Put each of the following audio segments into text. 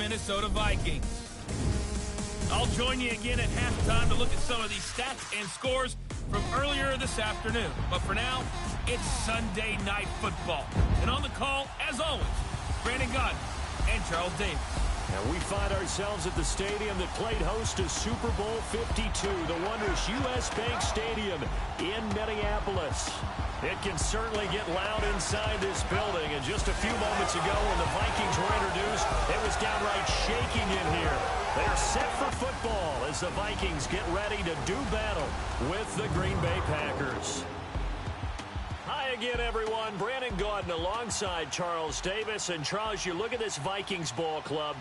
Minnesota Vikings. I'll join you again at halftime to look at some of these stats and scores from earlier this afternoon. But for now, it's Sunday Night Football. And on the call, as always, Brandon Godden and Charles Davis. And we find ourselves at the stadium that played host to Super Bowl 52, the wondrous U.S. Bank Stadium in Minneapolis. It can certainly get loud inside this building. And just a few moments ago when the Vikings were introduced, it was downright shaking in here. They're set for football as the Vikings get ready to do battle with the Green Bay Packers. Hi again, everyone. Brandon Godden alongside Charles Davis. And Charles, you look at this Vikings ball club.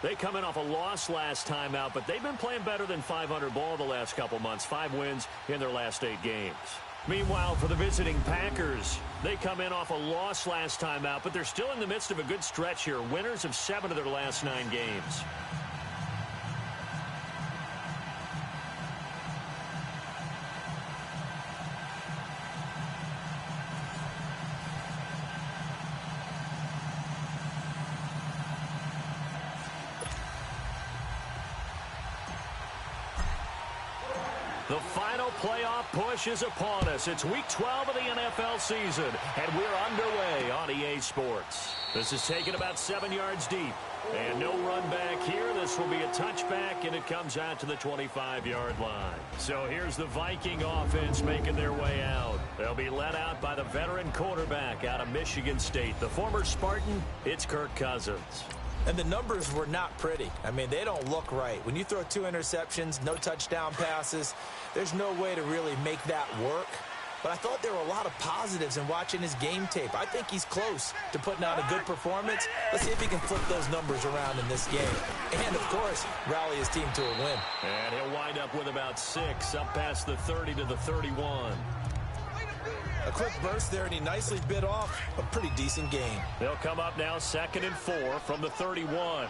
They come in off a loss last time out, but they've been playing better than 500 ball the last couple months. 5 wins in their last 8 games. Meanwhile, for the visiting Packers, they come in off a loss last time out, but they're still in the midst of a good stretch here. Winners of 7 of their last 9 games. The final playoff push is upon us. It's Week 12 of the NFL season, and we're underway on EA Sports. This is taken about 7 yards deep, and no run back here. This will be a touchback, and it comes out to the 25-yard line. So here's the Viking offense making their way out. They'll be led out by the veteran quarterback out of Michigan State. The former Spartan, it's Kirk Cousins. And the numbers were not pretty. I mean, they don't look right. When you throw 2 interceptions, no touchdown passes, there's no way to really make that work. But I thought there were a lot of positives in watching his game tape. I think he's close to putting out a good performance. Let's see if he can flip those numbers around in this game. And, of course, rally his team to a win. And he'll wind up with about 6, up past the 30 to the 31. A quick burst there, and he nicely bit off a pretty decent gain. They'll come up now 2nd and 4 from the 31.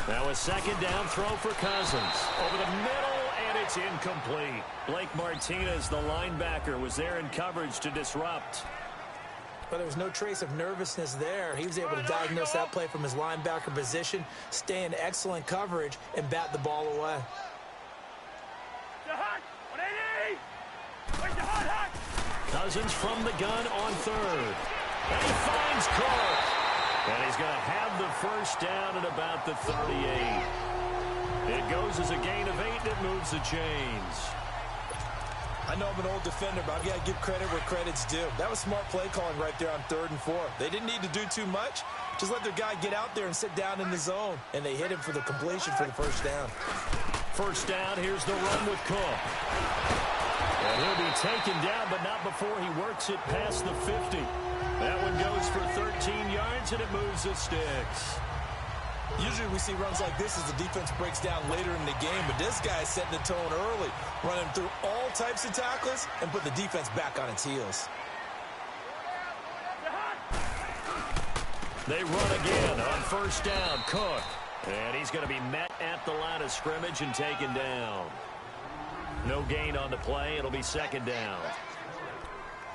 Now a 2nd down throw for Cousins. Over the middle, and it's incomplete. Blake Martinez, the linebacker, was there in coverage to disrupt. But there was no trace of nervousness there. He was able to diagnose that play from his linebacker position, stay in excellent coverage, and bat the ball away. Cousins from the gun on 3rd. And he finds Cook. And he's going to have the first down at about the 38. It goes as a gain of 8, and it moves the chains. I know I'm an old defender, but I've got to give credit where credit's due. That was smart play calling right there on 3rd and 4. They didn't need to do too much. Just let their guy get out there and sit down in the zone. And they hit him for the completion for the first down. First down, here's the run with Cook. And he'll be taken down, but not before he works it past the 50. That one goes for 13 yards, and it moves the sticks. Usually we see runs like this as the defense breaks down later in the game, but this guy is setting the tone early, running through all types of tackles and put the defense back on its heels. They run again on first down, Cook. And he's going to be met at the line of scrimmage and taken down. No gain on the play. It'll be 2nd down.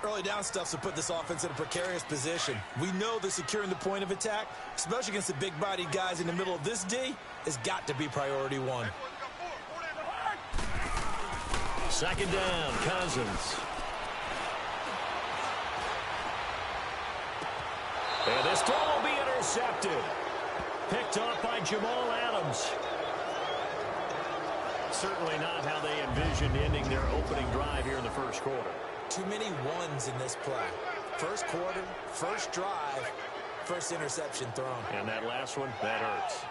Early down stuffs will put this offense in a precarious position. We know that securing the point of attack, especially against the big-bodied guys in the middle of this D, has got to be priority 1. 2nd down, Cousins. And this throw will be intercepted. Picked off by Jamal Adams. Certainly not how they envisioned ending their opening drive here in the first quarter. Too many ones in this play. First quarter, first drive, first interception thrown. And that last one, that hurts.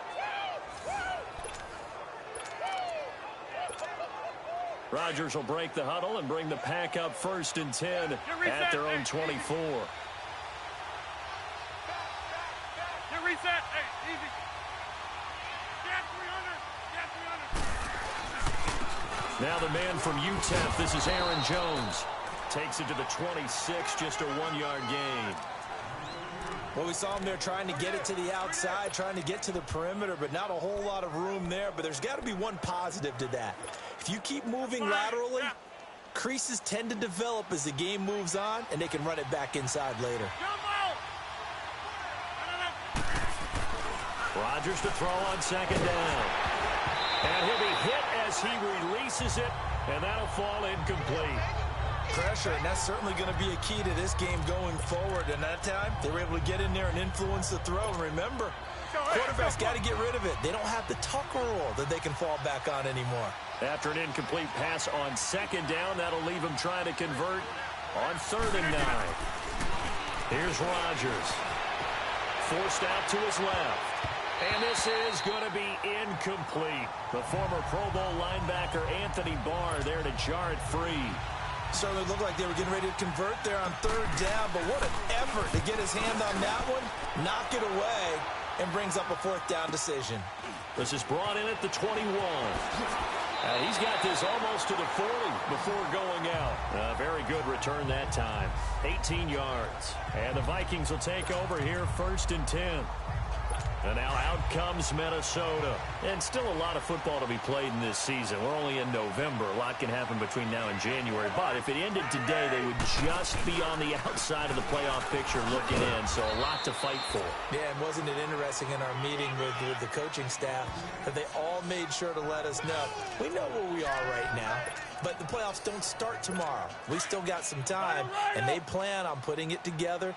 Rodgers will break the huddle and bring the pack up 1st and 10 at their own 24. Reset. Hey, easy. Get 300. Now the man from UTEP, this is Aaron Jones. Takes it to the 26, just a 1-yard gain. Well, we saw him there trying to get it to the outside, trying to get to the perimeter, but not a whole lot of room there. But there's got to be one positive to that. If you keep moving laterally, Creases tend to develop as the game moves on, and they can run it back inside later. Rodgers to throw on second down. And he'll be hit as he releases it, and that'll fall incomplete. Pressure, and that's certainly going to be a key to this game going forward. And that time, they were able to get in there and influence the throw. And remember, quarterbacks got to get rid of it. They don't have the tuck rule that they can fall back on anymore. After an incomplete pass on second down, that'll leave him trying to convert on 3rd and 9. Here's Rodgers. Forced out to his left. And this is going to be incomplete. The former Pro Bowl linebacker Anthony Barr there to jar it free. Certainly looked like they were getting ready to convert there on 3rd down, but what an effort to get his hand on that one, knock it away, and brings up a 4th down decision. This is brought in at the 21. He's got this almost to the 40 before going out. Very good return that time. 18 yards. And the Vikings will take over here 1st and 10. And now out comes Minnesota. And still a lot of football to be played in this season. We're only in November. A lot can happen between now and January. But if it ended today, they would just be on the outside of the playoff picture looking in. So a lot to fight for. Yeah, and wasn't it interesting in our meeting with the coaching staff that they all made sure to let us know. We know where we are right now, but the playoffs don't start tomorrow. We still got some time, and they plan on putting it together,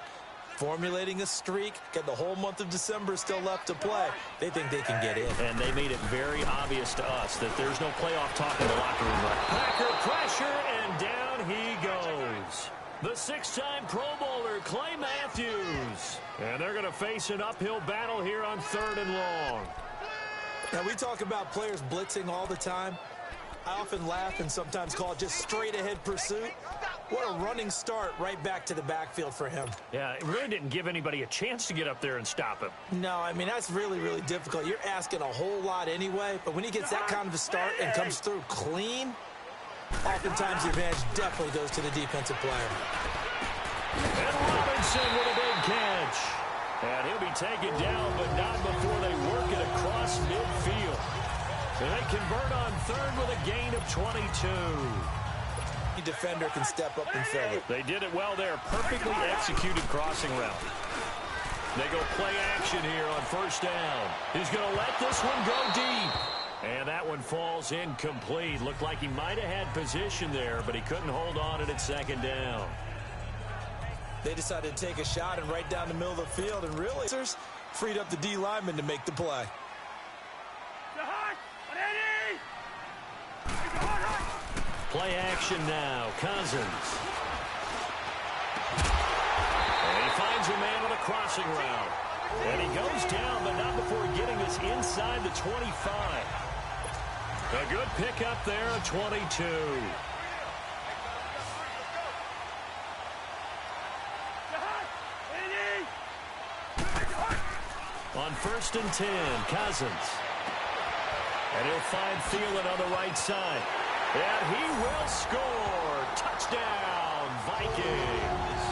formulating a streak, get the whole month of December still left to play. They think they can get in. And they made it very obvious to us that there's no playoff talk in the locker room. Packer pressure, and down he goes. The 6-time Pro Bowler, Clay Matthews. And they're going to face an uphill battle here on 3rd and long. Now, we talk about players blitzing all the time. I often laugh and sometimes call it just straight-ahead pursuit. What a running start right back to the backfield for him. Yeah, it really didn't give anybody a chance to get up there and stop him. No, I mean, that's really, really difficult. You're asking a whole lot anyway, but when he gets that kind of a start and comes through clean, oftentimes the advantage definitely goes to the defensive player. And Robinson with a big catch. And he'll be taken down, but not before they work it across midfield. And they convert on 3rd with a gain of 22. The defender can step up and fill it. They did it well there. Perfectly executed crossing route. They go play action here on 1st down. He's going to let this one go deep. And that one falls incomplete. Looked like he might have had position there, but he couldn't hold on it at 2nd down. They decided to take a shot and right down the middle of the field, and really freed up the D lineman to make the play. Play action now. Cousins. And he finds a man on a crossing route. And he goes down, but not before getting this inside the 25. A good pickup there at 22. On 1st and 10, Cousins. And he'll find Thielen on the right side. And he will score. Touchdown, Vikings.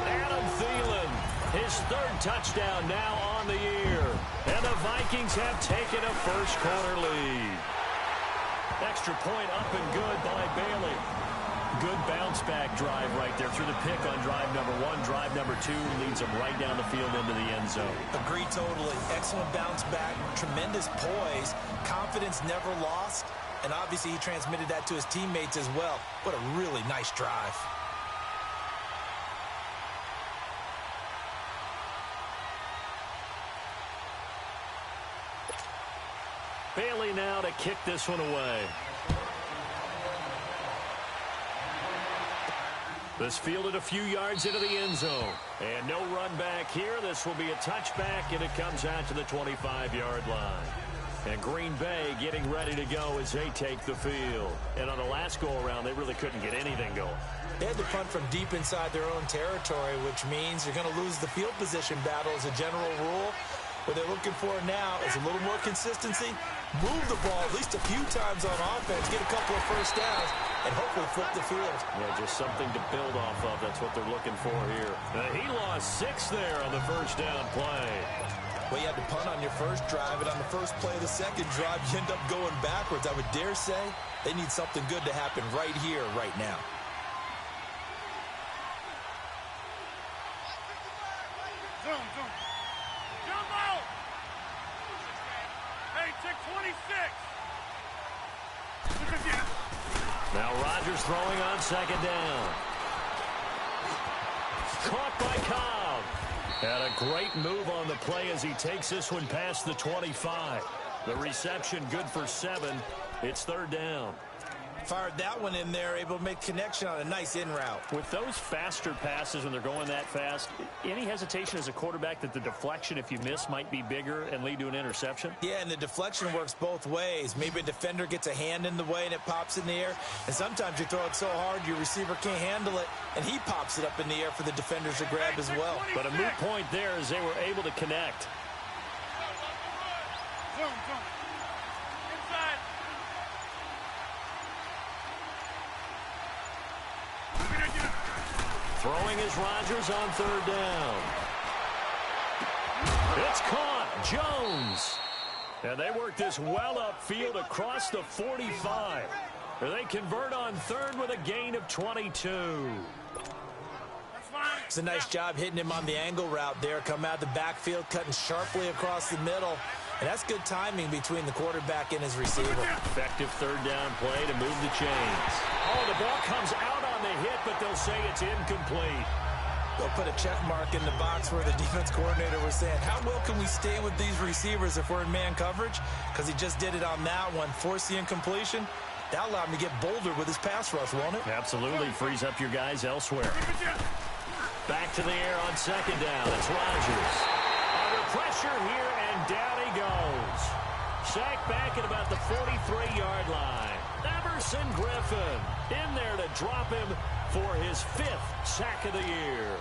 Adam Thielen, his 3rd touchdown now on the year. And the Vikings have taken a first-quarter lead. Extra point up and good by Bailey. Good bounce-back drive right there through the pick on drive number 1. Drive number 2 leads them right down the field into the end zone. Agree totally. Excellent bounce back. Tremendous poise. Confidence never lost. And obviously he transmitted that to his teammates as well. What a really nice drive. Bailey now to kick this one away. This fielded a few yards into the end zone. And no run back here. This will be a touchback, and it comes out to the 25-yard line. And Green Bay getting ready to go as they take the field. And on the last go-around, they really couldn't get anything going. They had to punt from deep inside their own territory, which means you're going to lose the field position battle as a general rule. What they're looking for now is a little more consistency, move the ball at least a few times on offense, get a couple of first downs, and hopefully flip the field. Yeah, just something to build off of. That's what they're looking for here. He lost 6 there on the first down play. Well, you had to punt on your first drive, and on the first play of the second drive, you end up going backwards. I would dare say they need something good to happen right here, right now. Zoom. Jumbo! Hey, check 26. Look again. Now Rodgers throwing on second down. Caught by Cobb. And a great move on the play as he takes this one past the 25. The reception good for 7. It's third down. Fired that one in there, able to make connection on a nice in route. With those faster passes when they're going that fast, any hesitation as a quarterback that the deflection, if you miss, might be bigger and lead to an interception? Yeah, and the deflection works both ways. Maybe a defender gets a hand in the way and it pops in the air. And sometimes you throw it so hard your receiver can't handle it, and he pops it up in the air for the defenders to grab as well. But a moot point there as they were able to connect. Zoom. Inside. Throwing is Rodgers on third down. It's caught. Jones. And they work this well upfield across the 45. They convert on third with a gain of 22. It's a nice job hitting him on the angle route there. Come out of the backfield, cutting sharply across the middle. And that's good timing between the quarterback and his receiver. Effective third down play to move the chains. Oh, the ball comes out on the hit, but they'll say it's incomplete. They'll put a check mark in the box where the defense coordinator was saying, how well can we stay with these receivers if we're in man coverage? Because he just did it on that one, forced the incompletion. That allowed him to get bolder with his pass rush, won't it? Absolutely. Frees up your guys elsewhere. Back to the air on second down. It's Rodgers. Under pressure here, and down he goes. Sacked back at about the 43-yard line. Everson Griffin in there to drop him for his 5th sack of the year.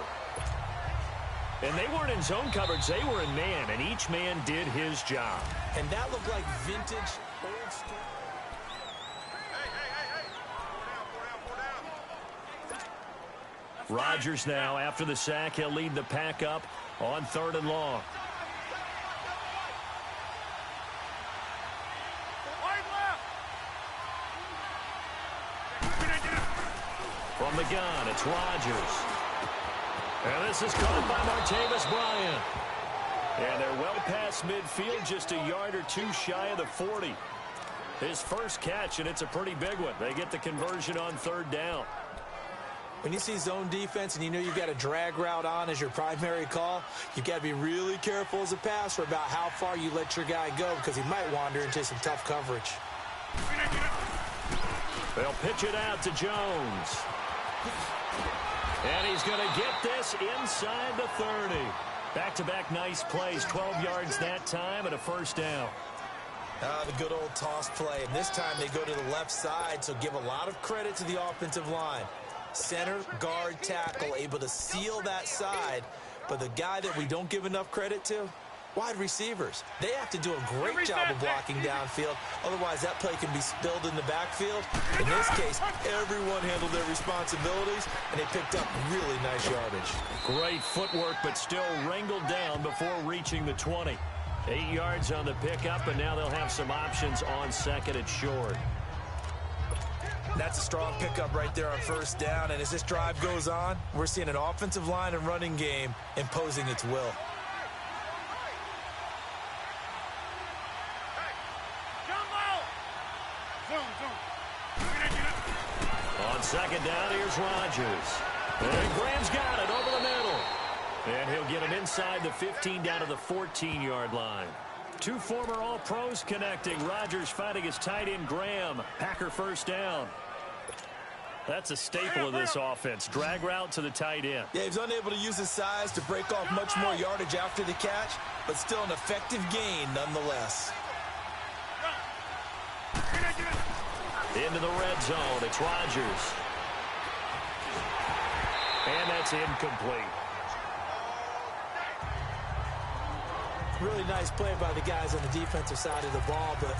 And they weren't in zone coverage. They were in man, and each man did his job. And that looked like vintage old school. Rodgers now, after the sack, he'll lead the pack up on third and long. From the gun, it's Rodgers. And this is caught by Martavis Bryant. And they're well past midfield, just a yard or two shy of the 40. His first catch, and it's a pretty big one. They get the conversion on third down. When you see zone defense and you know you've got a drag route on as your primary call, you've got to be really careful as a passer about how far you let your guy go because he might wander into some tough coverage. They'll pitch it out to Jones. And he's going to get this inside the 30. Back-to-back nice plays, 12 yards that time and a first down. The good old toss play. And this time they go to the left side, so give a lot of credit to the offensive line. Center, guard, tackle, able to seal that side. But the guy that we don't give enough credit to, wide receivers. They have to do a great job of blocking downfield. Otherwise, that play can be spilled in the backfield. In this case, everyone handled their responsibilities, and they picked up really nice yardage. Great footwork, but still wrangled down before reaching the 20. 8 yards on the pickup, and now they'll have some options on second and short. That's a strong pickup right there on first down, and as this drive goes on, we're seeing an offensive line and running game imposing its will. On second down, here's Rodgers. And Graham's got it over the middle. And he'll get him inside the 15 down to the 14-yard line. Two former All-Pros connecting. Rodgers fighting his tight end, Graham. Packer first down. That's a staple of this offense. Drag route to the tight end. Yeah, he's unable to use his size to break off much more yardage after the catch, but still an effective gain nonetheless. Into the red zone. It's Rodgers. And that's incomplete. Really nice play by the guys on the defensive side of the ball, but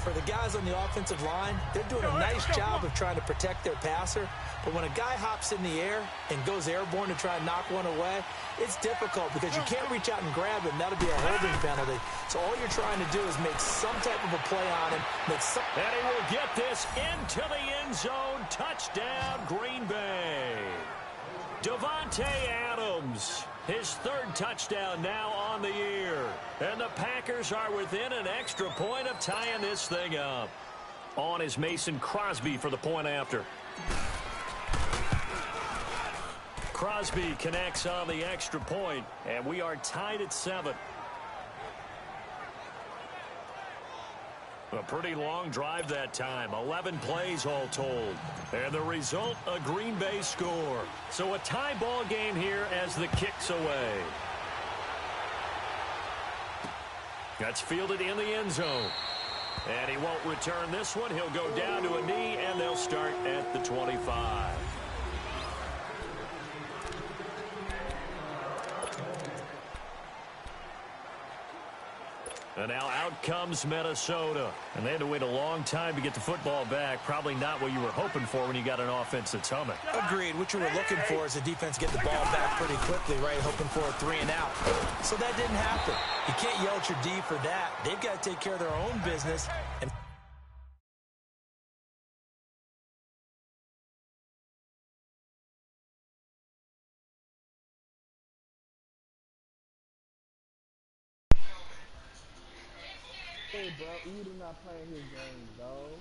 For the guys on the offensive line, they're doing a nice job of trying to protect their passer. But when a guy hops in the air and goes airborne to try and knock one away, it's difficult because you can't reach out and grab him. That'll be a holding penalty. So all you're trying to do is make some type of a play on him. And he will get this into the end zone. Touchdown, Green Bay. Davante Adams, his third touchdown now on the year. And the Packers are within an extra point of tying this thing up. On is Mason Crosby for the point after. Crosby connects on the extra point, and we are tied at 7. A pretty long drive that time, 11 plays all told. And the result, a Green Bay score. So a tie ball game here as the kick's away. That's fielded in the end zone. And he won't return this one. He'll go down to a knee, and they'll start at the 25. And now out comes Minnesota. And they had to wait a long time to get the football back. Probably not what you were hoping for when you got an offense that's humming. Agreed. What you were looking for is the defense get the ball back pretty quickly, right? Hoping for a 3 and out. So that didn't happen. You can't yell at your D for that. They've got to take care of their own business. And hey, bro, Edom not playing his game, though.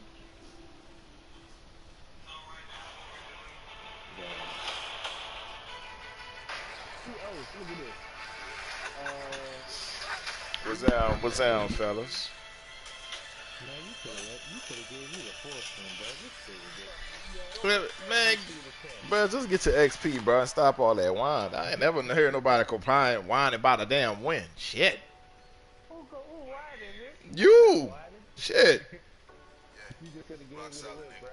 Look at this. What's down, fellas? Man, you could have given me the fourth one, bro. Man, bro, just get your XP, bro, and stop all that whine. I ain't never heard nobody whine about a damn win. Shit. You. Shit. You just could have given me the win, bro.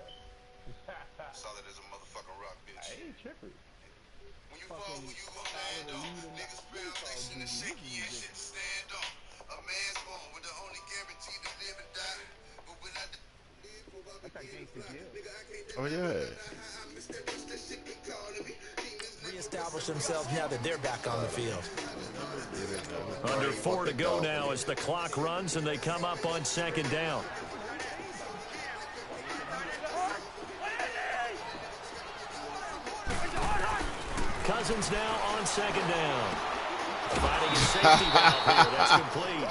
Solid as a motherfucking rock, bitch. I ain't tripping. When you fall, when you gon' land on. Niggas foundation and shaky and shit to stand on. A man's born with the only guarantee to live and die. But when I Oh, yeah. reestablish themselves now that they're back on the field. Under 4 to go now as the clock runs and they come up on second down. Cousins now on second down. Finding a safety valve here. That's complete.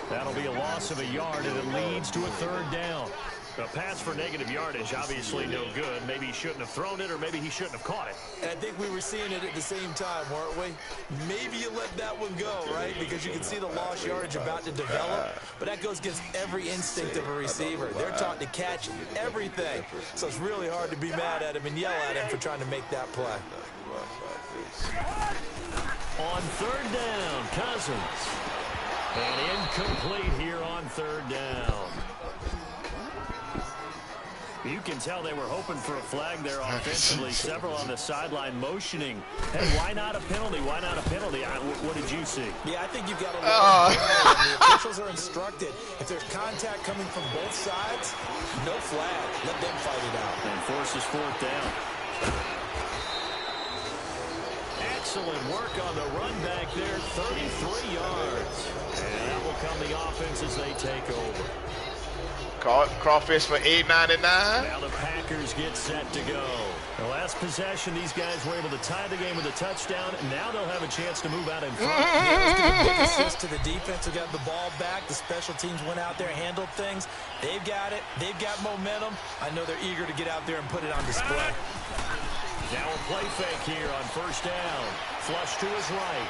That'll be a loss of a yard, and it leads to a third down. A pass for negative yardage, obviously no good. Maybe he shouldn't have thrown it, or maybe he shouldn't have caught it. And I think we were seeing it at the same time, weren't we? Maybe you let that one go, right? Because you can see the lost yardage about to develop. But that goes against every instinct of a receiver. They're taught to catch everything. So it's really hard to be mad at him and yell at him for trying to make that play. On third down, Cousins. And incomplete here on third down. You can tell they were hoping for a flag there offensively. Several on the sideline motioning. Hey, why not a penalty? Why not a penalty? What did you see? Yeah, I think you've got to look at the officials are instructed. If there's contact coming from both sides, no flag. Let them fight it out. And forces fourth down. Excellent work on the run back there. 33 yards. And that will come the offense as they take over. Crawfish for $8.99. Now the Packers get set to go. The last possession, these guys were able to tie the game with a touchdown. And now they'll have a chance to move out in front. Yeah, big assist to the defense who got the ball back. The special teams went out there, handled things. They've got it. They've got momentum. I know they're eager to get out there and put it on display. Now a play fake here on first down. Flush to his right.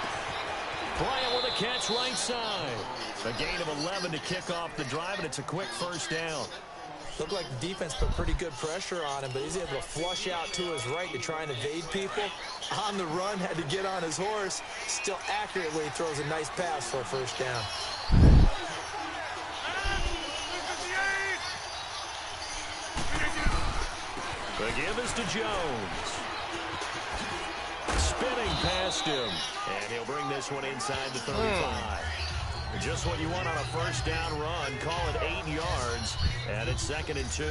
Bryant with a catch right side. A gain of 11 to kick off the drive, and it's a quick first down. Looked like the defense put pretty good pressure on him, but he's able to flush out to his right to try and evade people. On the run, had to get on his horse. Still accurately throws a nice pass for a first down. The give is to Jones. Spinning past him. And he'll bring this one inside the 35. Just what you want on a first down run. Call it 8 yards, and it's 2nd and 2.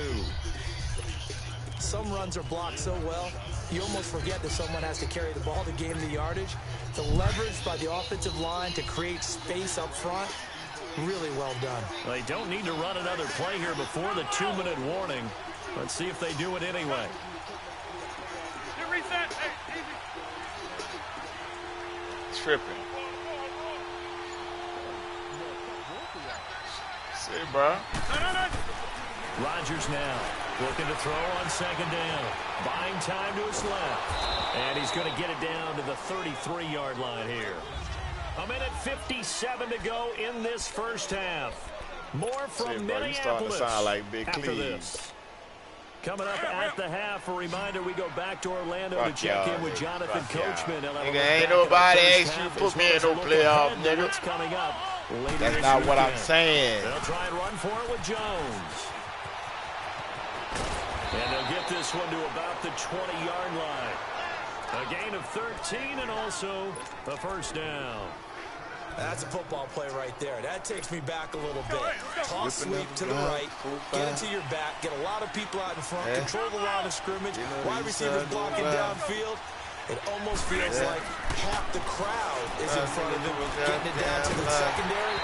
Some runs are blocked so well, you almost forget that someone has to carry the ball to gain the yardage. The leverage by the offensive line to create space up front, really well done. They don't need to run another play here before the 2-minute warning. Let's see if they do it anyway. Get reset. Hey, easy. Tripping. See, bro. No. Rodgers now looking to throw on 2nd down. Buying time to his left. And he's going to get it down to the 33-yard line here. 1:57 to go in this first half. More from bro, you starting to Minneapolis sound like Big after Cleve. this. Coming up at the half, a reminder, we go back to Orlando Fuck to check y'all, in with nigga. Jonathan Fuck y'all. Coachman. And Nigga, ain't nobody asked you to put me in no playoff, nigga. What's coming up later That's this not what I'm weekend. saying. They'll try and run for it with Jones. And they'll get this one to about the 20-yard line. A gain of 13 and also a first down. That's a football play right there. That takes me back a little bit. Toss sweep to the right, get it to your back, get a lot of people out in front, control the line of scrimmage, wide receivers blocking downfield. It almost feels like half the crowd is in front of him, getting it down to the secondary.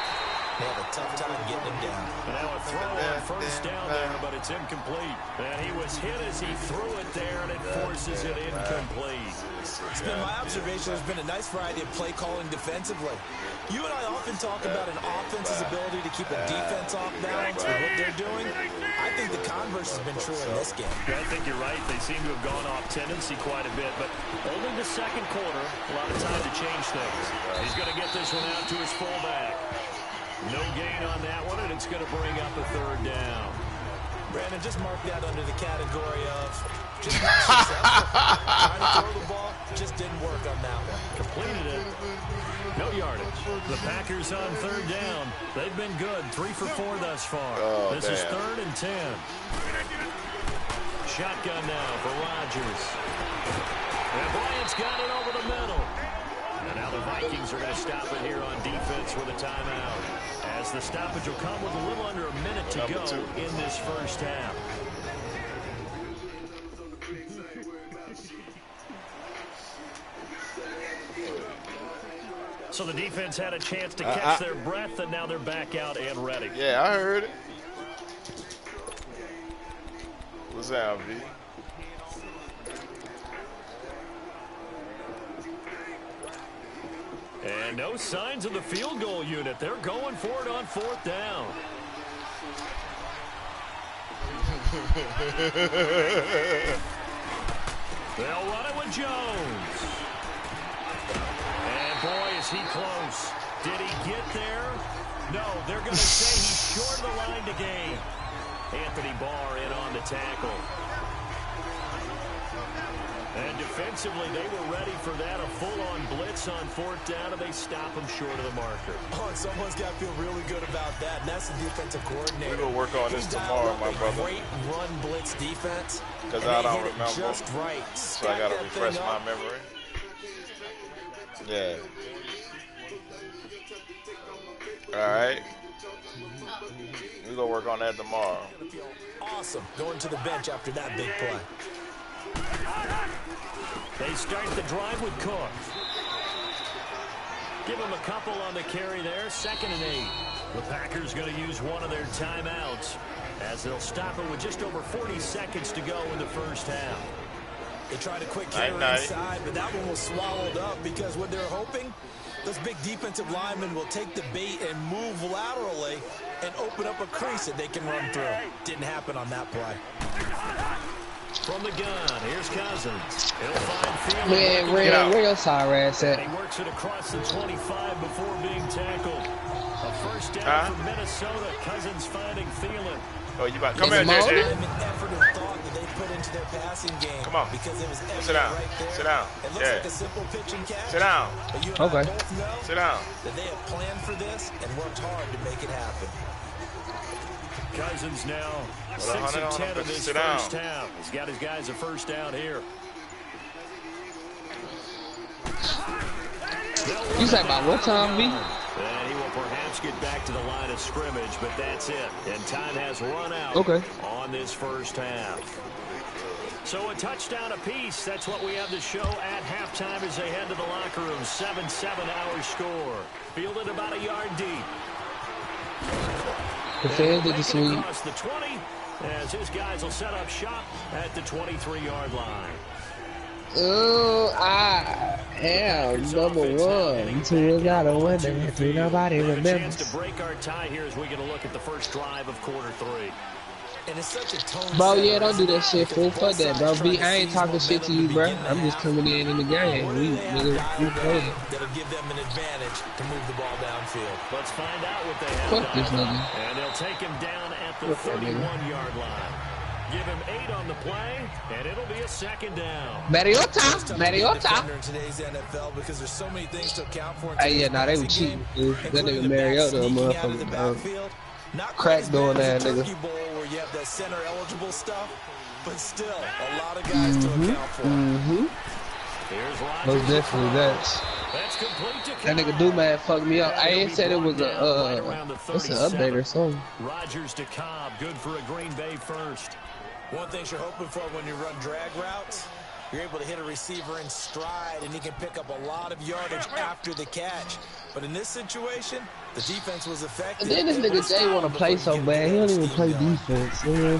They have a tough time getting him down. Now a throw on first down there, but it's incomplete. And he was hit as he threw it there, and it forces it incomplete. It's been my observation. There's been a nice variety of play calling defensively. You and I often talk about an offense's ability to keep a defense off balance with what they're doing. I think the converse has been true in this game. Yeah, I think you're right. They seem to have gone off tendency quite a bit, but only the second quarter, a lot of time to change things. He's going to get this one out to his fullback. No gain on that one, and it's going to bring up a third down. Brandon, just mark that under the category of just not successful. Trying to throw the ball, just didn't work on that one. Completed it. No yardage. The Packers on third down. They've been good. 3 for 4 thus far. This is 3rd and 10. Shotgun now for Rodgers. And Bryant's got it over the middle. And now the Vikings are going to stop it here on defense with a timeout. As the stoppage will come with a little under a minute to go in this first half. So the defense had a chance to catch their breath, and now they're back out and ready. Yeah, I heard it. What's that, V? And no signs of the field goal unit. They're going for it on 4th down. They'll run it with Jones. And boy, is he close. Did he get there? No, they're going to say he's short of the line to gain. Anthony Barr in on the tackle. And defensively, they were ready for that. A full-on blitz on 4th down, and they stop him short of the marker. Oh, and someone's got to feel really good about that, and that's the defensive coordinator. We're going to work on this tomorrow, my brother. Great run blitz defense. Because I don't remember. Just right. So I got to refresh my memory. Yeah. All right. We're going to work on that tomorrow. Awesome. Going to the bench after that big play. They start the drive with Cook. Give him a couple on the carry there. 2nd and 8. The Packers going to use one of their timeouts as they'll stop it with just over 40 seconds to go in the first half. They tried a quick carry inside, but that one was swallowed up because what they're hoping, those big defensive linemen will take the bait and move laterally and open up a crease that they can run through. Didn't happen on that play. From the gun, here's Cousins. He'll find Field. Where your sorry ass at? He works it across the 25 before being tackled. A first down for Minnesota. Cousins finding Thielen. Oh, you about come here, JJ. Effort and thought that they put into their passing game. Come on. Because it was sit down. Right there. Sit down. It looks like a simple pitch and catch. Sit down. But you and I both know sit down. That they have planned for this and worked hard to make it happen. Cousins now 6 of 10 in this first half. He's got his guys a first down here. You say about what time, B? And he will perhaps get back to the line of scrimmage, but that's it. And time has run out on this first half. So a touchdown apiece. That's what we have to show at halftime as they head to the locker room. 7-7 our score. Fielded about a yard deep. Across the 20 as his guys will set up shop at the 23-yard line. Oh, I am #1. Two gotta win it. Nobody remembers. To break our tie here as we get a look at the first drive of quarter 3. And it's such a tone. Bro, yeah, don't do that shit, fool. Fuck that, bro. I ain't talking shit to you, bro. I'm just coming in the game. We playing. That'll give them an advantage to move the ball downfield. Let's find out what they have. Fuck this nigga. And they'll take him down at the 31-yard line. Give him 8 on the play, and it'll be a second down. Mariota. In today's NFL because there's so many things to account for. Hey, yeah, nah, they were cheating, dude. That nigga Mariota, motherfucker. Crack doing that, nigga. Where you have that center eligible stuff, but still a lot of guys to account for. Most definitely that. That nigga Do-Man fucked me up. I ain't said it was it's an update or something. Rodgers to Cobb, good for a Green Bay first. One thing you're hoping for when you run drag routes, you're able to hit a receiver in stride, and he can pick up a lot of yardage after the catch. But in this situation, the defense was effective. And then this nigga Jay want to play so bad. He don't even play defense, man.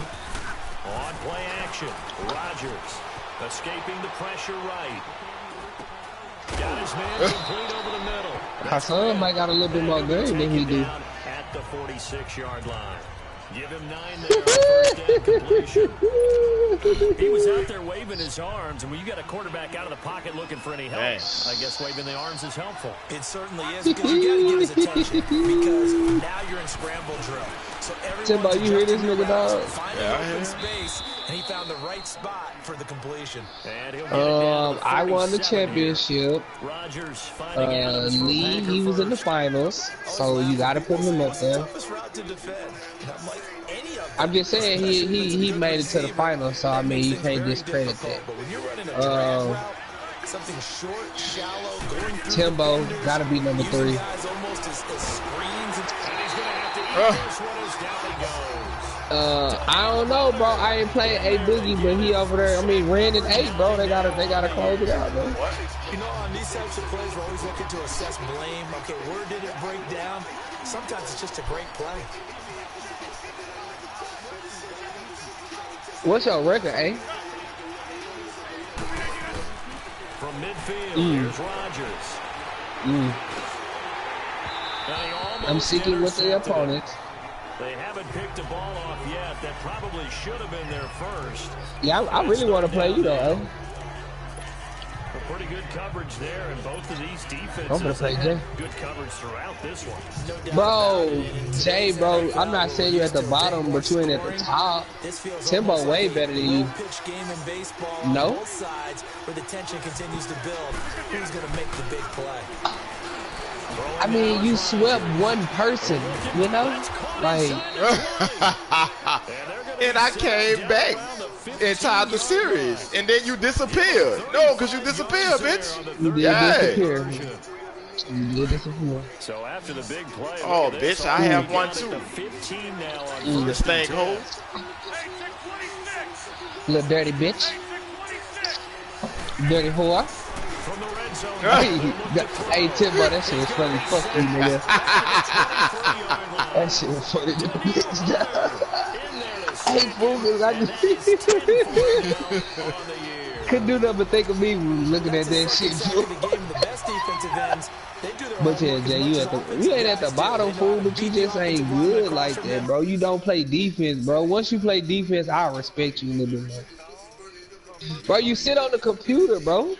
On play action, Rodgers escaping the pressure right. Got his man complete over the middle. Hassan might got a little bit more game than he do. At the 46-yard line. Give him 9 there on first down completion. He was out there waving his arms, and when you got a quarterback out of the pocket looking for any help, I guess waving the arms is helpful. It certainly is, because you got to get his attention, because now you're in scramble drill. So Timbo, you hear this nigga, dog? Yeah, space, and he found the right spot for the completion. I won the championship. Rodgers Lee, he was in the finals, so you got to put him up there. I'm just saying he made it to the finals, so I mean you can't discredit that. Something short, shallow, going through Timbo gotta be number 3. I don't know, bro. I ain't playing A Boogie, but he over there. I mean, ran in 8, bro. They gotta close it out, bro. You know, on these types of plays, we're always looking to assess blame. Okay, where did it break down? Sometimes it's just a great play. What's your record, eh? From midfield, here's Rodgers. I'm seeking with the opponent. They haven't picked a ball off yet. That probably should have been their first. Yeah, I really want to play you, though, eh? Pretty good coverage there, and both of these defenses I'm gonna play Jay. Good coverage throughout this one. Bro, Jay, bro, I'm not saying you're at the bottom, but you ain't at the top. Timbo way better than you. No? Where the tension continues to build. Who's gonna make the big play? I mean, you swept one person, you know? Like, and I came back and tied the series, and then you disappeared. No, because you disappeared, bitch. You did disappear. You did disappear. So after the big play, oh, bitch, I have one too. This thing hold. Little dirty bitch. Dirty whore. From the red zone. Hey, Timbo, that shit was funny. Fuck you, nigga. That shit was funny. Hey, fool, I just couldn't do nothing but think of me looking at that shit. But yeah, Jay, you ain't at the bottom, fool, but you just ain't good like that, bro. You don't play defense, bro. Once you play defense, I'll respect you a little bit more. Bro, you sit on the computer, bro.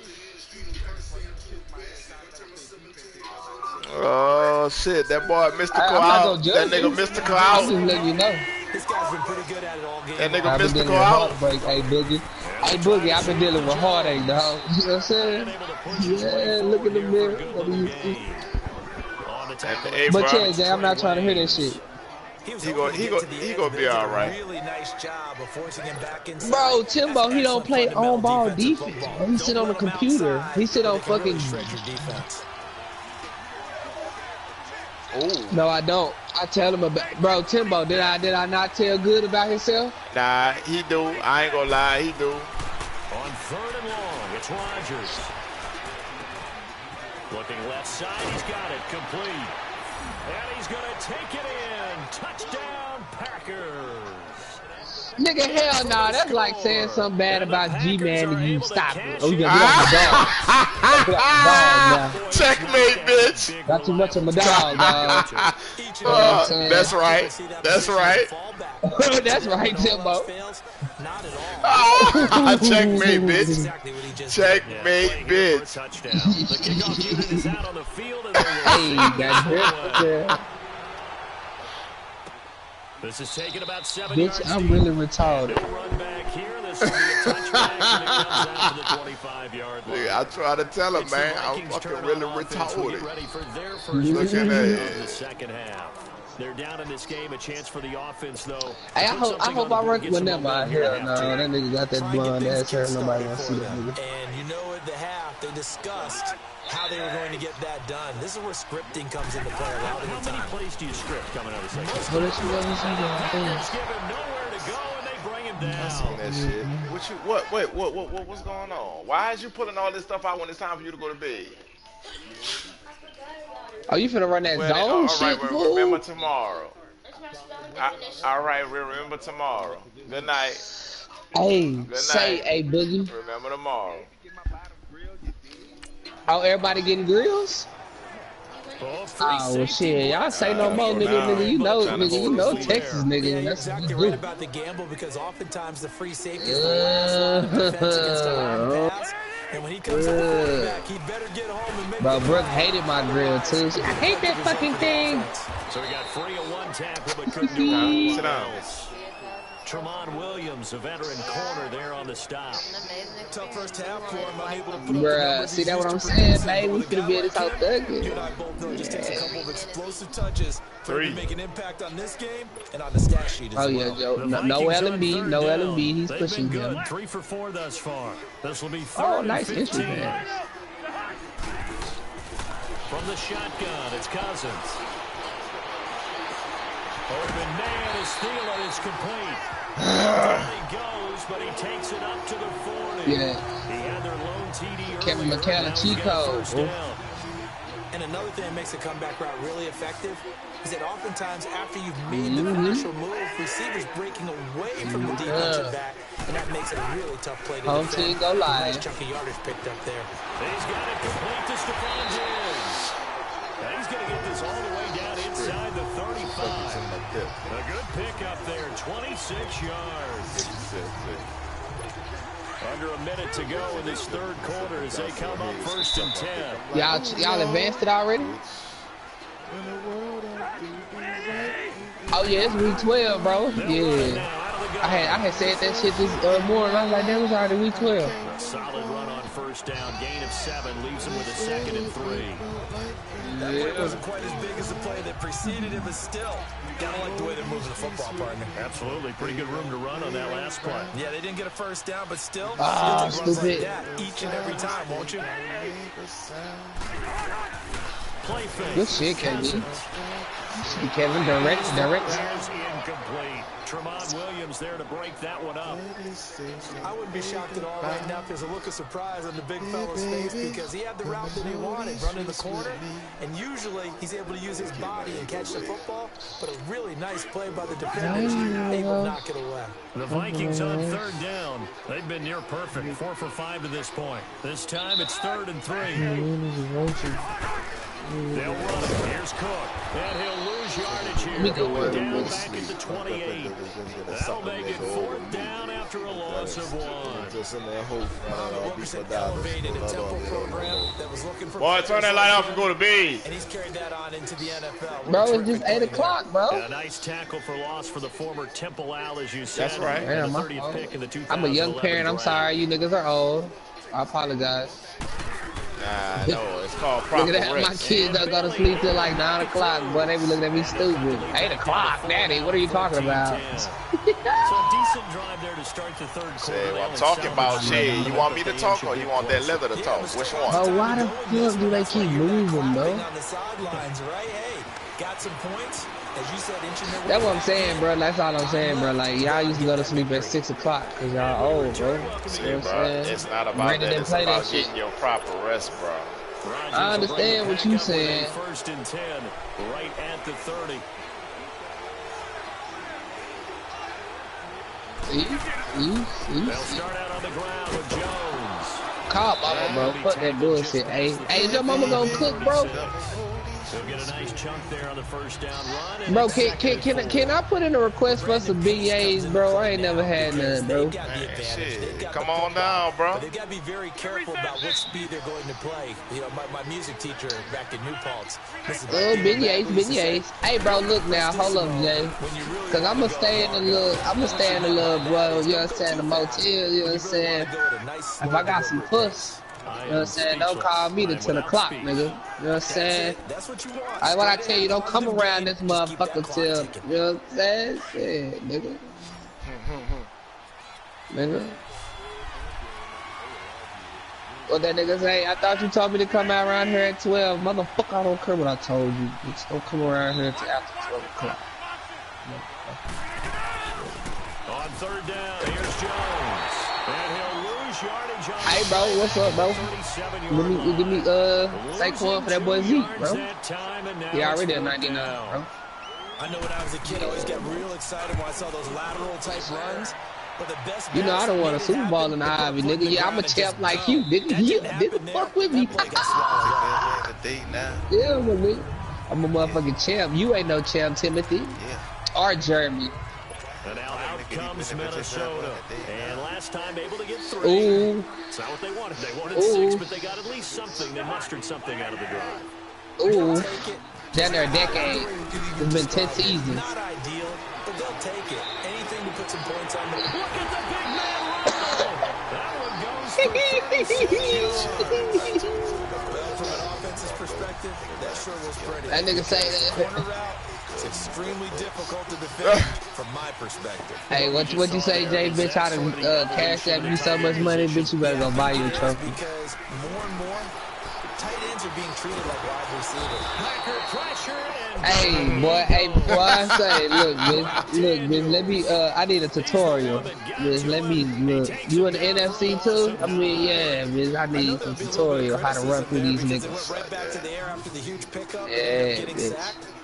Oh shit, that boy Mystical out. That nigga Mystical out. I'm just letting you know. This guy's been pretty good at it all game. That nigga Mystical out. Hey, Boogie. Hey, Boogie, I've been dealing with heartache, dog. You know what I'm saying? Yeah, look in the mirror. What do you see? Hey, but yeah, Jay, I'm not trying to hear that shit. He gonna be all right. Really nice job of forcing him back inside. Bro, Timbo, he don't play on-ball defense. Bro. He sit on the computer. He sit on fucking. Oh. No, I don't. I tell him about, bro, Timbo, did I not tell good about himself? Nah, he do. I ain't gonna lie, he do. On 3rd and long, it's Rodgers. Looking left side, he's got it complete. And he's going to take it in. Touchdown, Packers. Nigga, hell no. That's like saying something bad about G-Man and you stop it. Oh, you gonna get off the dog. Checkmate, bitch. Got too much of my dog, dog. That's right. That's right. That's right, Timbo. Checkmate, bitch. Checkmate, bitch. The kickoff unit is out on the field. And Hey, got this is taking about 7 bitch, yards. I'm really retarded. No run back here. This will be a touchback, and it comes out to the 25-yard line. I try to tell him, man, I'm fucking really retarded. Ready for their first Look at of the that. second half. They're down in this game. A chance for the offense, though. Hey, I hope I run. Well, never mind. Hell no, that nigga got that blonde ass hair. Nobody wants to see that nigga. And you know, at the half, they discussed how they were going to get that done. This is where scripting comes into play a lot of the How many time. plays do you script coming out of the second? What did she ever see that? Just give him nowhere to go, and they bring him down. That shit. What's going on? Why is you pulling all this stuff out when it's time for you to go to bed? Oh, you finna run that zone shit, fool? Remember tomorrow. All right, remember tomorrow. Good night. Hey, Good say, night. hey, Boogie. Remember tomorrow. Oh, everybody getting grills? Oh, well, shit. Y'all say no more, nigga. You know Texas, nigga. Yeah, you're That's what exactly you right do. about the gamble because oftentimes the free safety is the last line of defense against the line pass. And when he comes at the quarterback, he better get home and make Bro, Brooke hated my grill, too. I hate that fucking thing. So we got 3 of 1 tackle, but couldn't do it. Sit down. Tremont Williams, a veteran corner there on the stop. tough first half for him, unable to put up the Bruh, numbers see he's that what I'm used to saying, producing, man? but We with a finna guy be at this like out him, thugging. you and I both know it just takes a couple of explosive touches for him 3. to make an impact on this game and on the stat sheet as Oh, well. yeah, Joe. The No Vikings L&B, on no third L&B. down. He's They've pushing been good. him. 3 for 4 thus far. This will be 3rd Oh, and nice 15. entry pass. From the shotgun, it's Cousins. Open man is stealing. It's complete. Down he goes, but he takes it up to the 40. Yeah. He had their lone TD Kevin earlier. McCallum, Now he's cheat got a code. first down. And another thing that makes a comeback route really effective is that oftentimes after you've made the initial move, receivers breaking away from the defensive back, and that makes it a really tough play to Home defend. team go live. Nice chunk of yardage picked up there. He's got it complete to Stephon Diggs. And he's going to get this all the way down inside the 35. A good pick up there, 26 yards. Under a minute to go in this third quarter as they come up 1st and 10. Y'all advanced it already? Oh, yeah, it's week 12, bro. Yeah. I had said that shit this morning. I was like, that was already week 12. A solid run on 1st down, gain of 7, leaves him with a 2nd and 3. That play wasn't quite as big as the play that preceded it, but still, gotta like the way they're moving the football, partner. Absolutely, pretty good room to run on that last play. Yeah, they didn't get a first down, but still, you'll Ah, take runs like stupid. that each and every time, won't you? Play fake. Good shit, Kevin. Kevin, direct. There's incomplete. Tremont Williams there to break that one up. I wouldn't be shocked at all right now if there's a look of surprise on the big fella's face because he had the route that he wanted, running the corner, and usually he's able to use his body and catch the football, but a really nice play by the defenders, able to knock it away. The Vikings on 3rd down. They've been near perfect, 4 for 5 to this point. This time it's 3rd and 3. They'll run it. Here's Cook. And he'll lose yardage here. Going down back at the 28. That'll make it 4th down after a loss of 1. Just in that hope. Elevated a tempo program that was looking for. Boy, turn that light off and go to bed. And he's carried that on into the NFL. Bro, it's just 8 o'clock, bro. And a nice tackle for loss for the former Temple Owl, as you said. That's right. And Yeah, the my 30th fault. pick in the 2011 I'm a young parent. I'm draft. sorry. You niggas are old. I apologize. Nah, no, it's called Look proper at that. My rest. kids don't go to sleep till like 9 o'clock. Boy, they be looking at me stupid. 8 o'clock, Daddy. What are you talking about? So a decent drive there to start the third quarter. Say, They well, I'm only talking salvaged about one shit. run, You want me but to they talk should or get you want that close. leather to talk? Which one? Bro, why the fuck do they keep moving, bro? On the sidelines, right? Hey, got some points, as you said, inching their way. That's what I'm saying, bro. That's all I'm saying, bro. Like, y'all used to go to sleep at 6 o'clock because y'all old, bro. See, You know what bro, I'm saying? it's not about that. It's about getting your proper rest, bro. I understand what you saying. First and 10, right at the 30. They'll start out on the ground with Jones. Call mama, bro. Fuck that bullshit. Hey, is your mama gonna cook, bro? They'll get a nice chunk there on the first down run. Bro, can I put in a request for some beignets, bro? I ain't never had none, bro. Man, shit. Come on down, bro. They got to be very careful about what speed they're going to play. You know, my music teacher back in New Paltz. Oh, beignets. Hey, bro, look now. Hold up, Jay. Cause I'ma stay in the little, bro. You know what I'm saying? The motel. You know what I'm saying? If I got some puss. You know what I'm saying? Don't call me till 10 o'clock, nigga. You know what I'm saying? That's what you want. What I tell you, don't come around this motherfucker till, you know what I'm saying? Shit, nigga. Nigga. What that nigga say? I thought you told me to come out around here at 12. Motherfucker, I don't care what I told you. Just don't come around here until after 12 o'clock. On third down, here's Jones. And he'll lose yardage on. Hey, bro, what's up, bro? Give me Saquon for that boy Zeke, bro. He already at 99, bro. I know when I was a kid, I always got real excited when I saw those lateral type runs. But the best, you know, I don't want a Super Bowl in the Ivy, nigga. Yeah, I'm a champ like you, nigga. Yeah, nigga, fuck with me. Yeah, nigga. I'm a motherfucking champ. You ain't no champ, Timothy. Yeah. Or Jeremy. And now out comes Minnesota. And last time able to get 3. Ooh. It's not what they wanted. They wanted 6, but they got at least something. They mustered something out of the drive. Ooh. Down there a decade. It's been 10 seasons. Not ideal, but they'll take it. Anything to put some points on the board. Look at the big man rumble. That one goes for 36 yards. Well, from an offense's perspective, that sure was pretty. That nigga say that. Corner route, it's extremely difficult to defend from my perspective. Hey, what you say, Jay? Bitch, I done cash out you so much money, bitch, you better go buy you a trophy. Because more and more, tight ends are being treated like wide receivers. Hey, boy, I say, look, bitch, let me, I need a tutorial. Bitch, let me, look, you in the NFC too? I mean, yeah, bitch, I need some tutorial how to run through these niggas. Yeah, bitch.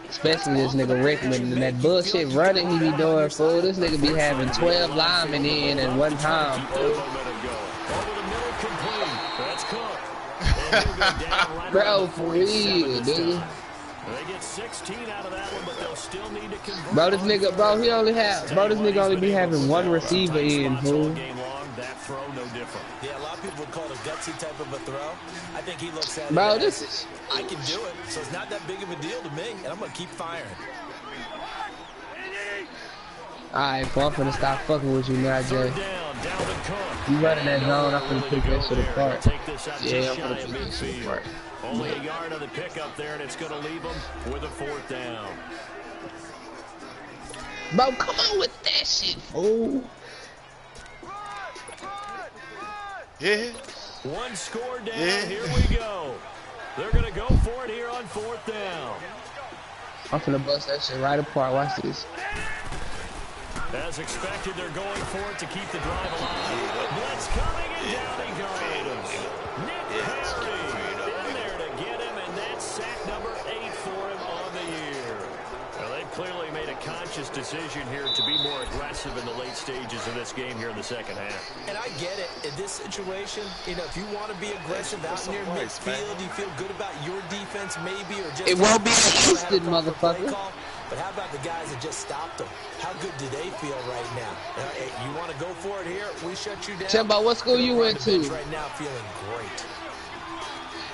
Especially this nigga Rickman and that bullshit running he be doing, fool. This nigga be having 12 linemen in at one time, fool. Bro, for real, dude. They get 16 out of that one, but they'll still need to convert. Bro, this nigga only be having one receiver in, fool. That throw no different. Yeah, a lot of people would call it a gutsy type of a throw. I think he looks at it. Bro, this is, I can do it, so it's not that big of a deal to me, and I'm gonna keep firing. alright, fool, I'm finna stop fucking with you now, Jay. You running that zone, I'm finna pick that shit apart. Yeah, I'm finna pick that shit apart. Only a yard on the pickup there, and it's going to leave them with a 4th down. Bro, come on with that shit, fool. Yeah. One score down. Yeah. Here we go. They're going to go for it here on 4th down. I'm finna bust that shit right apart. Watch this. As expected, they're going for it to keep the drive alive. Blitz coming, and down he goes. Nick Perry in there to get him, and that's sack number 8 for him on the year. Well, they've clearly made a conscious decision here to be more aggressive in the late stages of this game here in the second half. And I get it. In this situation, you know, if you want to be aggressive out near midfield, you feel good about your defense maybe, or just... It won't be Houston, motherfucker. But how about the guys that just stopped them? How good do they feel right now? Hey, you want to go for it here? We shut you down. Timbo, what school you went to? Right now, feeling great.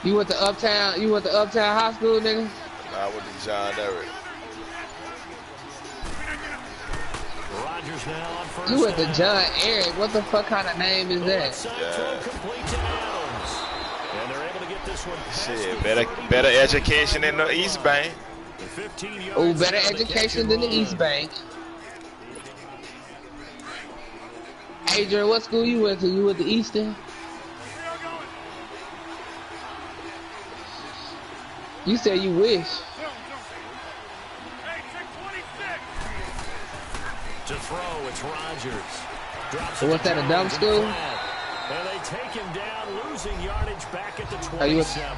You went to Uptown? You went to Uptown High School, nigga? I went to John Derrick. Rodgers now on first. You went to John Eric. What the fuck kind of name is that? And they're able to get this one. Shit, better education in the East Bank. Oh, better education than the East Bank. Adrian, what school you went to? You went to Easton? You said you wish. To throw, it's Rodgers. So what's that, a dumb school? And they take him down, losing yardage back at the 27.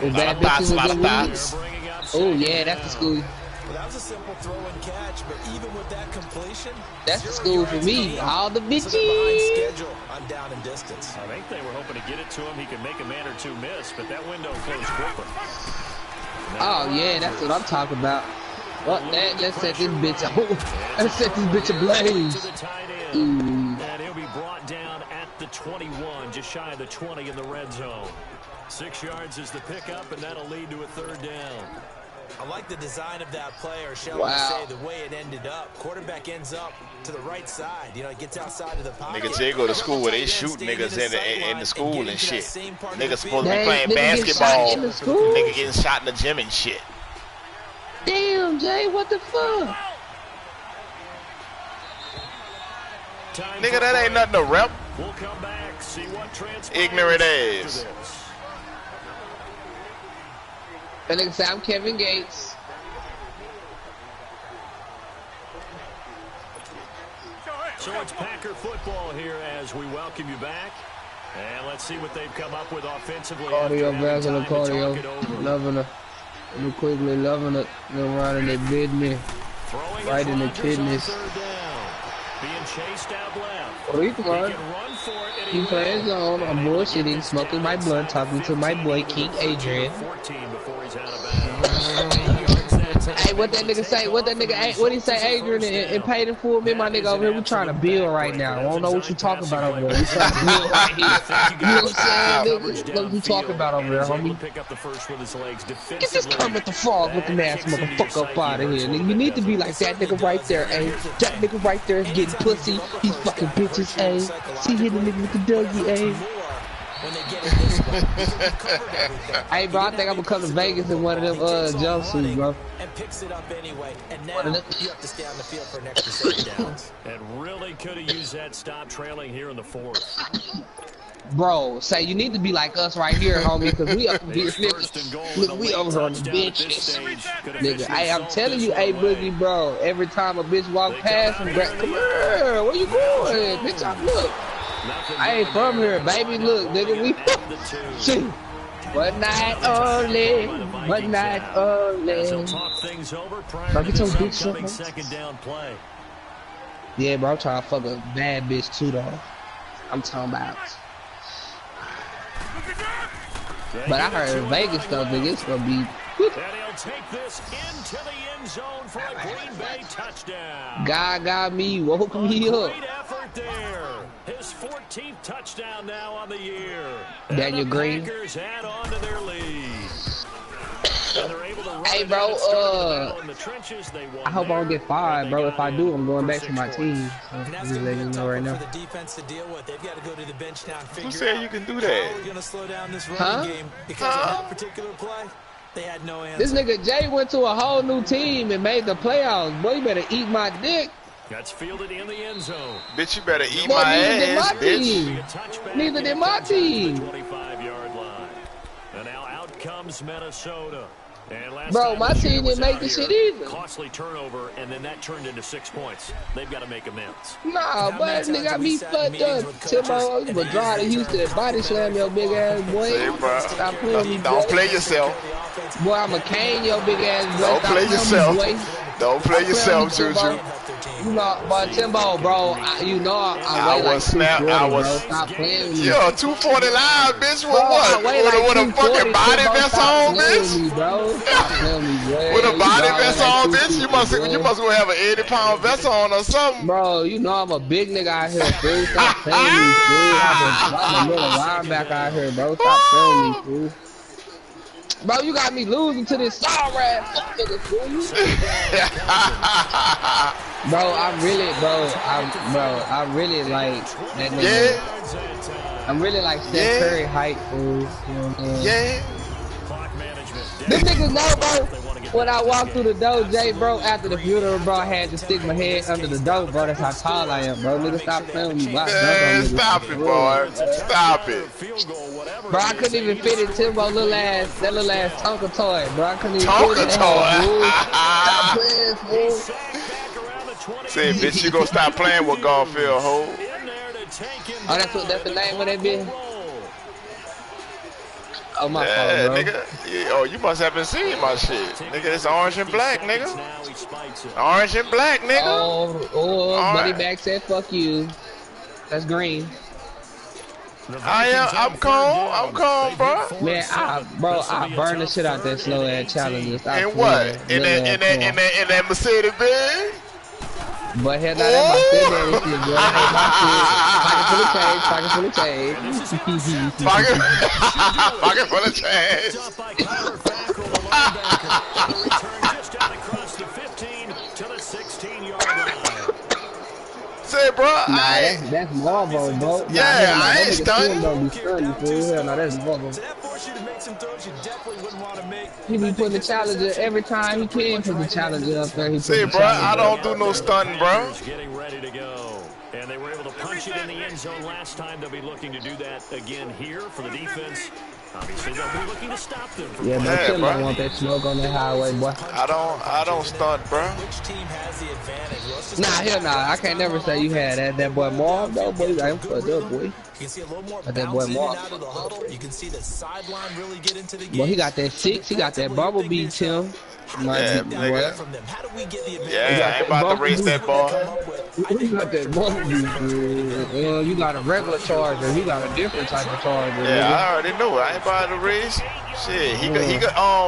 Is that bitches a good week? Oh, yeah, that's the school. Well, that was a simple throw and catch, but even with that completion, that's the school for me. All the bitches. So behind schedule on down and distance. I think they were hoping to get it to him. He could make a man or two miss, but that window closed quickly. Oh, yeah, that's what I'm talking about. Well, let's set this bitch up. Let's set this bitch ablaze. And he'll be brought down at the 21, just shy of the 20 in the red zone. 6 yards is the pickup, and that'll lead to a third down. I like the design of that play, or shall wow. we say the way it ended up. Quarterback ends up to the right side. You know, it gets outside of the pocket. Niggas, they go to school where they shoot niggas in the school and shit. Niggas supposed to be playing basketball. Nigga getting shot in the gym and shit. Damn, Jay, what the fuck? Nigga, that ain't nothing to rep. We'll come back, see what ignorant ass. And nigga say I'm Kevin Gates. So it's Packer football here as we welcome you back. And let's see what they've come up with offensively. Cardio, vascular cardio. Loving it. Real quickly, loving it. They're running it business. Right in the kidneys. Being chased out left. Oh, come on. He playing zone. I'm bullshitting, smoking my blunt, talking to my boy King Adrian. Hey, what that nigga say? What that nigga? What he say, Adrian? And paid in full. Me and my nigga over here, we trying to build right now. I don't know what you talking about over there. We trying to build right here. You know what I'm saying, nigga? What you talking about over there, homie? Get this Kermit the Frog looking ass motherfucker up out of here, nigga. You need to be like that nigga right there, eh? That nigga right there is getting pussy. These fucking bitches, eh? See here, the nigga with the Dougie, eh? Hey, bro, I think I'm gonna come to Vegas in one of them jumpsuits, bro. And picks it up anyway. And now you have to stay on the field for an extra 7 downs. And really could have used that stop trailing here in the fourth. Bro, say you need to be like us right here, homie, because we up this nigga. Look, we over on the bitches. Nigga, hey, I'm telling you, hey, Boogie, bro, every time a bitch walk past and grab, come here, where you going? Bitch, look. I ain't from here, baby. Look, nigga, we shit. One night only. One night only. Bro, get your bitch up. Yeah, bro, I'm trying to fuck a bad bitch too, though. I'm talking about. But I heard in Vegas, though, nigga, it's gonna be. And he'll take this into the end zone for a Green Bay touchdown. God got me, woke me up. Great effort there. His 14th touchdown now on the year. Daniel Green. Packers add on to their lead. And they're able to run hey, bro, in the trenches. They I hope I don't get fired, bro. If I do, I'm going back to my team. So I'm just letting you know right now. For the defense to deal with. They've got to go to the bench now and figure Who said you can do that? how we're going to slow down this running game because of that particular play. They had no answer. This nigga Jay went to a whole new team and made the playoffs. Boy, you better eat my dick. That's fielded in the end zone. Bitch, you better eat my ass, bitch. Neither did my team. 25-yard line. And now out comes Minnesota. And last bro, my team didn't make the shit either. Costly turnover, and then that turned into 6 points. They've got to make amends. Nah, but nigga got me fucked up. Timbo, you would drive to Houston and body slam your big ass boy. Hey, bro. Stop playing me, boy. Don't play yourself. Boy, I'ma cane your big ass boy. Don't play yourself. Don't play yourself, Juju. You know, but Timbo, bro, I was stop playing with me. Yo, 240 live, bitch. With what? With a fucking body vest on, bitch. With a body vest on, bitch. You must go have an 80-pound vest on or something. Bro, you know I'm a big nigga out here, fool. Stop playing with me, fool. I'm a little linebacker out here, bro. Stop playing with me, fool. Bro, you got me losing to this sorry ass nigga, fool. Bro, I really like that nigga. Yeah. I'm really like Steph Curry hype, fool. You know what I'm saying? Yeah. This niggas know, bro, when I walk through the door, Jay, bro, after the funeral, bro, I had to stick my head under the door, bro. That's how tall I am, bro. Nigga, stop playing with me. Man, stop it, boy. Stop it. Bro, I couldn't even fit it Timbo little ass Tonka toy, bro. I couldn't even Tonka fit it. toy. Stop playing, fool. Say, bitch, you gonna stop playing with Garfield, ho. Oh, that's the name of that bitch? Oh, my fault, bro. Nigga. Yeah, oh, you must haven't seen my shit. Nigga, it's orange and black, nigga. Orange and black, nigga. Oh, Buddy Back said, fuck you. That's green. I'm calm, bro. Man, I burned the shit out that slow ass challenger. And what? In that Mercedes Benz? But hell, now that's my stepdaddy shit, bro. That ain't my shit. Pocket full of change. Pocket full of change. Say, bro, that's Marvel, bro. Yeah, I ain't stunning. Don't be stunning, fool. Hell, no, that's Marvel. So that forces you to make some throws you definitely wouldn't want to make. He be putting the challenger every time he can. Put the challenger up there. Say, bro, I don't do no stunning, bro. Getting ready to go. And they were able to punch it in the end zone last time. They'll be looking to do that again here for the defense. Obviously, they'll be looking to stop them from but still don't want that smoke on that highway, boy. I don't stunt, bro. Which team has the advantage? Hell nah. I can't never say you had that boy Marv, though, boy. I'm fucked up, boy. You can see a little more that boy Marv. out of the huddle. You can see the sideline really get into the game. Well, he got that 6. He got that bumblebee, Tim. Yeah, nigga. How do we get the advantage? Yeah, I ain't about to race that ball. You got that bumblebee. You got a regular charger. He got a different type of charger. Yeah, I already know. I ain't about to race. Shit, he could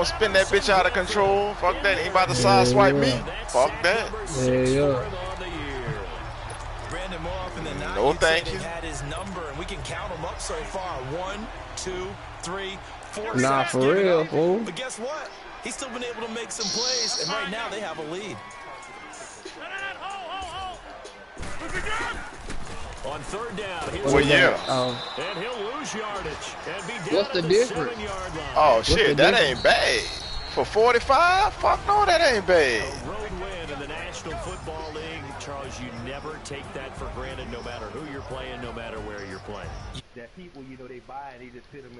spin that bitch out of control. Fuck that. He about to side swipe me. Fuck that. Yeah. No, thank you. Had his number, and we can count him up so far. 1, 2, 3, 4. Nah, for real, fool. But guess what? He's still been able to make some plays, and right now they have a lead. On third down, well, yeah. And he'll lose yardage and be down what's the difference? Oh shit, that ain't bad. For 45? Fuck no, that ain't bad. A road win in the National Football League. Charles, you never take that for granted, no matter who you're playing, no matter where you're playing. That people, they buy and they just fit them in.